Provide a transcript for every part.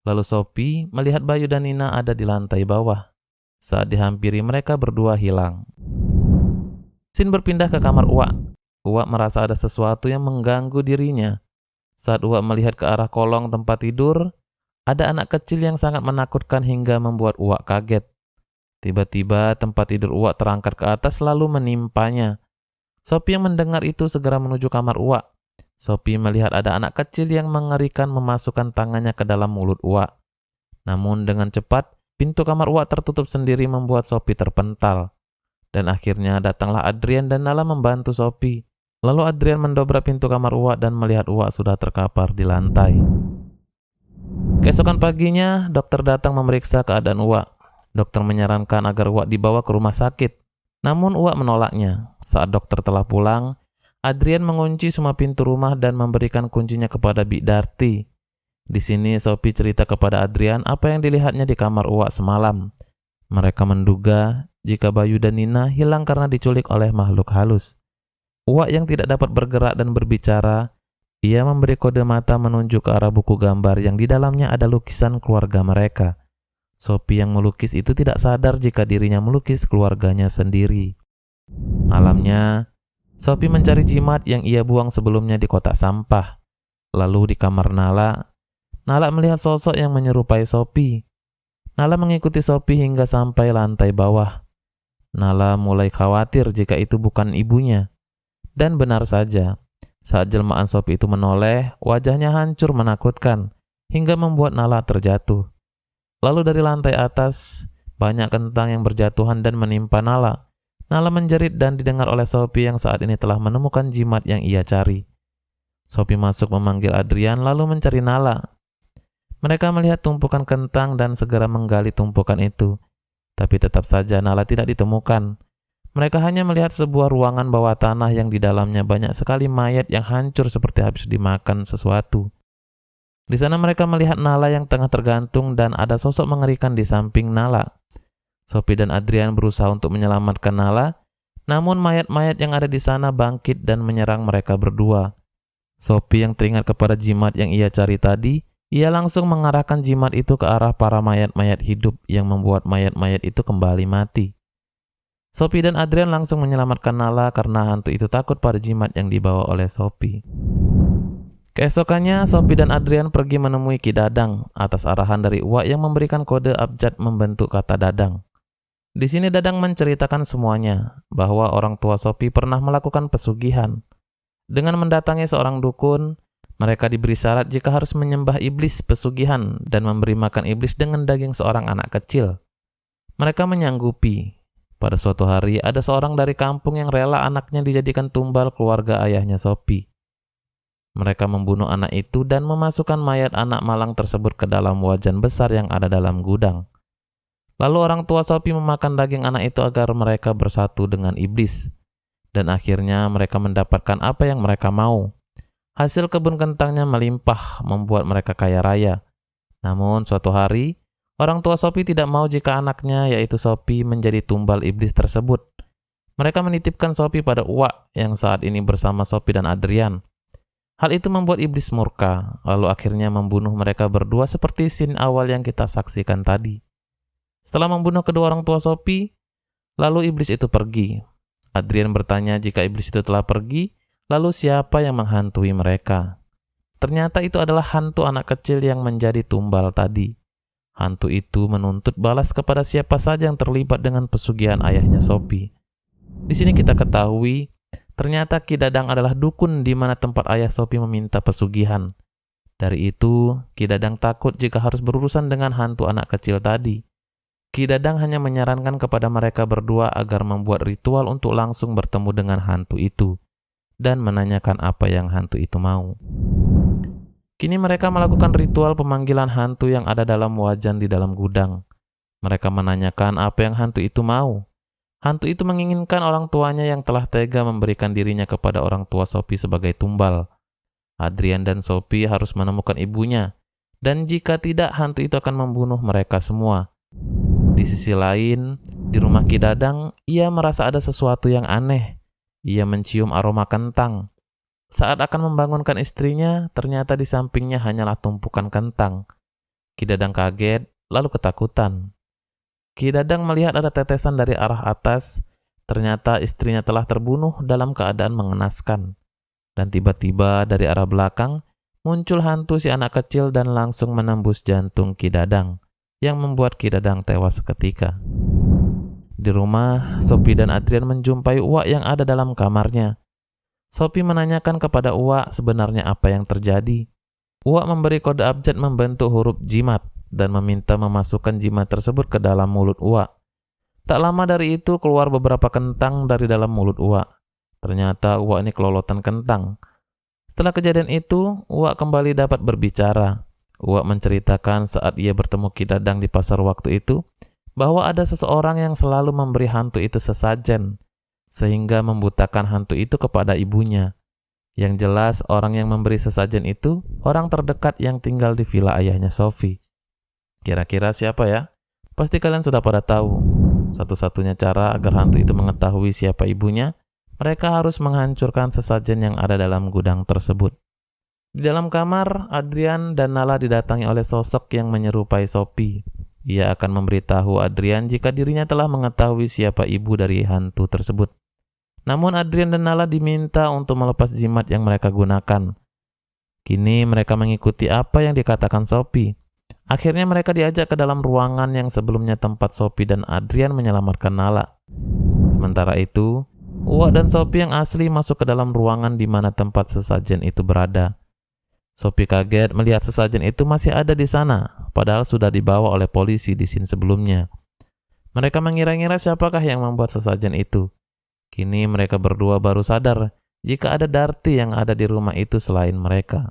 Lalu Sophie melihat Bayu dan Nina ada di lantai bawah. Saat dihampiri, mereka berdua hilang. Scene berpindah ke kamar Uwak. Uwak merasa ada sesuatu yang mengganggu dirinya. Saat Uwak melihat ke arah kolong tempat tidur, ada anak kecil yang sangat menakutkan hingga membuat Uwak kaget. Tiba-tiba tempat tidur Uwak terangkat ke atas lalu menimpanya. Sophie yang mendengar itu segera menuju kamar Uwak. Sophie melihat ada anak kecil yang mengerikan memasukkan tangannya ke dalam mulut Uwak. Namun dengan cepat, pintu kamar Uwak tertutup sendiri membuat Sophie terpental. Dan akhirnya datanglah Adrian dan Nala membantu Sophie. Lalu Adrian mendobrak pintu kamar Uwak dan melihat Uwak sudah terkapar di lantai. Keesokan paginya, dokter datang memeriksa keadaan Uwak. Dokter menyarankan agar Uwak dibawa ke rumah sakit. Namun Uwak menolaknya. Saat dokter telah pulang, Adrian mengunci semua pintu rumah dan memberikan kuncinya kepada Bik Darti. Di sini Sophie cerita kepada Adrian apa yang dilihatnya di kamar Uwak semalam. Mereka menduga jika Bayu dan Nina hilang karena diculik oleh makhluk halus. Uwak yang tidak dapat bergerak dan berbicara, ia memberi kode mata menunjuk ke arah buku gambar yang di dalamnya ada lukisan keluarga mereka. Sophie yang melukis itu tidak sadar jika dirinya melukis keluarganya sendiri. Malamnya, Sophie mencari jimat yang ia buang sebelumnya di kotak sampah. Lalu di kamar Nala melihat sosok yang menyerupai Sophie. Nala mengikuti Sophie hingga sampai lantai bawah. Nala mulai khawatir jika itu bukan ibunya. Dan benar saja, saat jelmaan Sophie itu menoleh, wajahnya hancur menakutkan, hingga membuat Nala terjatuh. Lalu dari lantai atas, banyak kentang yang berjatuhan dan menimpa Nala. Nala menjerit dan didengar oleh Sophie yang saat ini telah menemukan jimat yang ia cari. Sophie masuk memanggil Adrian lalu mencari Nala. Mereka melihat tumpukan kentang dan segera menggali tumpukan itu. Tapi tetap saja Nala tidak ditemukan. Mereka hanya melihat sebuah ruangan bawah tanah yang di dalamnya banyak sekali mayat yang hancur seperti habis dimakan sesuatu. Di sana mereka melihat Nala yang tengah tergantung dan ada sosok mengerikan di samping Nala. Sophie dan Adrian berusaha untuk menyelamatkan Nala, namun mayat-mayat yang ada di sana bangkit dan menyerang mereka berdua. Sophie yang teringat kepada jimat yang ia cari tadi, ia langsung mengarahkan jimat itu ke arah para mayat-mayat hidup yang membuat mayat-mayat itu kembali mati. Sophie dan Adrian langsung menyelamatkan Nala karena hantu itu takut pada jimat yang dibawa oleh Sophie. Keesokannya, Sophie dan Adrian pergi menemui Ki Dadang atas arahan dari Uwak yang memberikan kode abjad membentuk kata Dadang. Di sini Dadang menceritakan semuanya, bahwa orang tua Sophie pernah melakukan pesugihan. Dengan mendatangi seorang dukun, mereka diberi syarat jika harus menyembah iblis pesugihan dan memberi makan iblis dengan daging seorang anak kecil. Mereka menyanggupi. Pada suatu hari, ada seorang dari kampung yang rela anaknya dijadikan tumbal keluarga ayahnya Sophie. Mereka membunuh anak itu dan memasukkan mayat anak malang tersebut ke dalam wajan besar yang ada dalam gudang. Lalu orang tua Sophie memakan daging anak itu agar mereka bersatu dengan iblis. Dan akhirnya mereka mendapatkan apa yang mereka mau. Hasil kebun kentangnya melimpah membuat mereka kaya raya. Namun suatu hari, orang tua Sophie tidak mau jika anaknya yaitu Sophie menjadi tumbal iblis tersebut. Mereka menitipkan Sophie pada Uwak yang saat ini bersama Sophie dan Adrian. Hal itu membuat iblis murka, lalu akhirnya membunuh mereka berdua seperti scene awal yang kita saksikan tadi. Setelah membunuh kedua orang tua Sophie, lalu iblis itu pergi. Adrian bertanya jika iblis itu telah pergi, lalu siapa yang menghantui mereka? Ternyata itu adalah hantu anak kecil yang menjadi tumbal tadi. Hantu itu menuntut balas kepada siapa saja yang terlibat dengan pesugihan ayahnya Sophie. Di sini kita ketahui, ternyata Ki Dadang adalah dukun di mana tempat ayah Sophie meminta pesugihan. Dari itu, Ki Dadang takut jika harus berurusan dengan hantu anak kecil tadi. Ki Dadang hanya menyarankan kepada mereka berdua agar membuat ritual untuk langsung bertemu dengan hantu itu dan menanyakan apa yang hantu itu mau. Kini mereka melakukan ritual pemanggilan hantu yang ada dalam wajan di dalam gudang. Mereka menanyakan apa yang hantu itu mau. Hantu itu menginginkan orang tuanya yang telah tega memberikan dirinya kepada orang tua Sophie sebagai tumbal. Adrian dan Sophie harus menemukan ibunya, dan jika tidak, hantu itu akan membunuh mereka semua. Di sisi lain, di rumah Ki Dadang, ia merasa ada sesuatu yang aneh. Ia mencium aroma kentang. Saat akan membangunkan istrinya, ternyata di sampingnya hanyalah tumpukan kentang. Ki Dadang kaget, lalu ketakutan. Ki Dadang melihat ada tetesan dari arah atas. Ternyata istrinya telah terbunuh dalam keadaan mengenaskan. Dan tiba-tiba dari arah belakang muncul hantu si anak kecil dan langsung menembus jantung Ki Dadang, yang membuat Ki Dadang tewas seketika. Di rumah, Sophie dan Adrian menjumpai Uwak yang ada dalam kamarnya. Sophie menanyakan kepada Uwak sebenarnya apa yang terjadi. Uwak memberi kode abjad membentuk huruf jimat dan meminta memasukkan jimat tersebut ke dalam mulut Uwak. Tak lama dari itu keluar beberapa kentang dari dalam mulut Uwak. Ternyata Uwak ini kelolotan kentang. Setelah kejadian itu, Uwak kembali dapat berbicara. Uwak menceritakan saat ia bertemu Ki Dadang di pasar waktu itu, bahwa ada seseorang yang selalu memberi hantu itu sesajen, sehingga membutakan hantu itu kepada ibunya. Yang jelas orang yang memberi sesajen itu orang terdekat yang tinggal di villa ayahnya Sophie. Kira-kira siapa ya? Pasti kalian sudah pada tahu. Satu-satunya cara agar hantu itu mengetahui siapa ibunya, mereka harus menghancurkan sesajen yang ada dalam gudang tersebut. Di dalam kamar, Adrian dan Nala didatangi oleh sosok yang menyerupai Sophie. Ia akan memberitahu Adrian jika dirinya telah mengetahui siapa ibu dari hantu tersebut. Namun Adrian dan Nala diminta untuk melepas jimat yang mereka gunakan. Kini mereka mengikuti apa yang dikatakan Sophie. Akhirnya mereka diajak ke dalam ruangan yang sebelumnya tempat Sophie dan Adrian menyelamatkan Nala. Sementara itu, Uwak dan Sophie yang asli masuk ke dalam ruangan di mana tempat sesajen itu berada. Sophie kaget melihat sesajen itu masih ada di sana, padahal sudah dibawa oleh polisi di scene sebelumnya. Mereka mengira-ngira siapakah yang membuat sesajen itu. Kini mereka berdua baru sadar jika ada Darti yang ada di rumah itu selain mereka.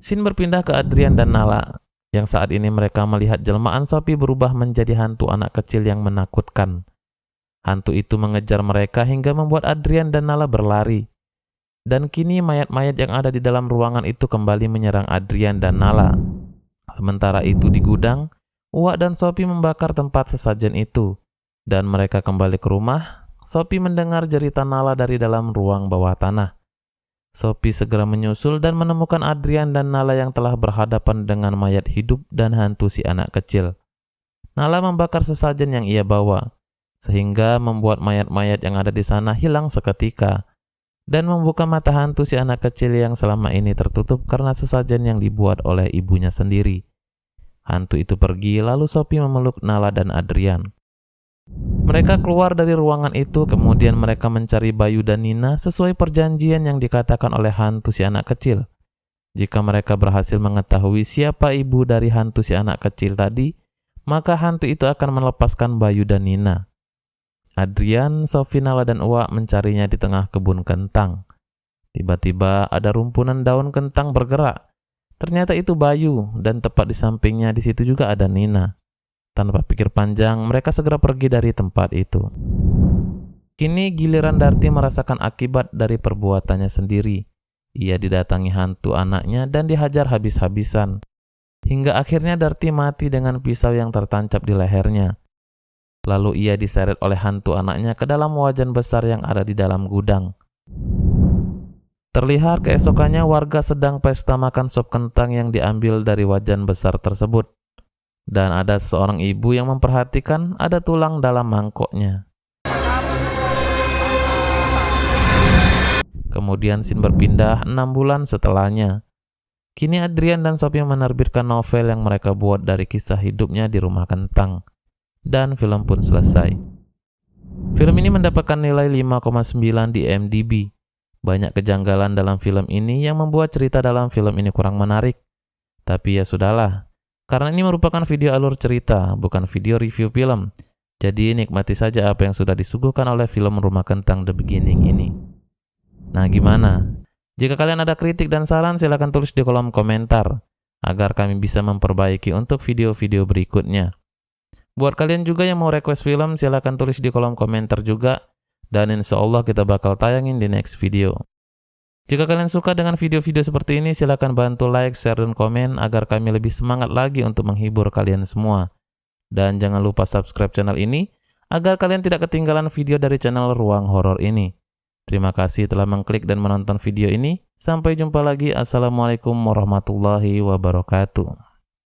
Scene berpindah ke Adrian dan Nala, yang saat ini mereka melihat jelmaan Sophie berubah menjadi hantu anak kecil yang menakutkan. Hantu itu mengejar mereka hingga membuat Adrian dan Nala berlari. Dan kini mayat-mayat yang ada di dalam ruangan itu kembali menyerang Adrian dan Nala. Sementara itu di gudang, Uwak dan Sophie membakar tempat sesajen itu. Dan mereka kembali ke rumah. Sophie mendengar jeritan Nala dari dalam ruang bawah tanah. Sophie segera menyusul dan menemukan Adrian dan Nala yang telah berhadapan dengan mayat hidup dan hantu si anak kecil. Nala membakar sesajen yang ia bawa, sehingga membuat mayat-mayat yang ada di sana hilang seketika, dan membuka mata hantu si anak kecil yang selama ini tertutup karena sesajen yang dibuat oleh ibunya sendiri. Hantu itu pergi, lalu Sophie memeluk Nala dan Adrian. Mereka keluar dari ruangan itu, kemudian mereka mencari Bayu dan Nina sesuai perjanjian yang dikatakan oleh hantu si anak kecil. Jika mereka berhasil mengetahui siapa ibu dari hantu si anak kecil tadi, maka hantu itu akan melepaskan Bayu dan Nina. Adrian, Sophie, Nala, dan Uwak mencarinya di tengah kebun kentang. Tiba-tiba ada rumpunan daun kentang bergerak. Ternyata itu Bayu, dan tepat di sampingnya di situ juga ada Nina. Tanpa pikir panjang, mereka segera pergi dari tempat itu. Kini giliran Darti merasakan akibat dari perbuatannya sendiri. Ia didatangi hantu anaknya dan dihajar habis-habisan. Hingga akhirnya Darti mati dengan pisau yang tertancap di lehernya. Lalu ia diseret oleh hantu anaknya ke dalam wajan besar yang ada di dalam gudang. Terlihat keesokannya warga sedang pesta makan sop kentang yang diambil dari wajan besar tersebut. Dan ada seorang ibu yang memperhatikan ada tulang dalam mangkoknya. Kemudian scene berpindah 6 bulan setelahnya. Kini Adrian dan Sophie menerbitkan novel yang mereka buat dari kisah hidupnya di rumah kentang. Dan film pun selesai. Film ini mendapatkan nilai 5,9 di IMDb. Banyak kejanggalan dalam film ini yang membuat cerita dalam film ini kurang menarik. Tapi ya sudahlah. Karena ini merupakan video alur cerita, bukan video review film. Jadi nikmati saja apa yang sudah disuguhkan oleh film Rumah Kentang The Beginning ini. Nah gimana? Jika kalian ada kritik dan saran silahkan tulis di kolom komentar, agar kami bisa memperbaiki untuk video-video berikutnya. Buat kalian juga yang mau request film silahkan tulis di kolom komentar juga. Dan insya Allah kita bakal tayangin di next video. Jika kalian suka dengan video-video seperti ini, silakan bantu like, share, dan komen agar kami lebih semangat lagi untuk menghibur kalian semua. Dan jangan lupa subscribe channel ini agar kalian tidak ketinggalan video dari channel Ruang Horor ini. Terima kasih telah mengklik dan menonton video ini. Sampai jumpa lagi. Assalamualaikum warahmatullahi wabarakatuh.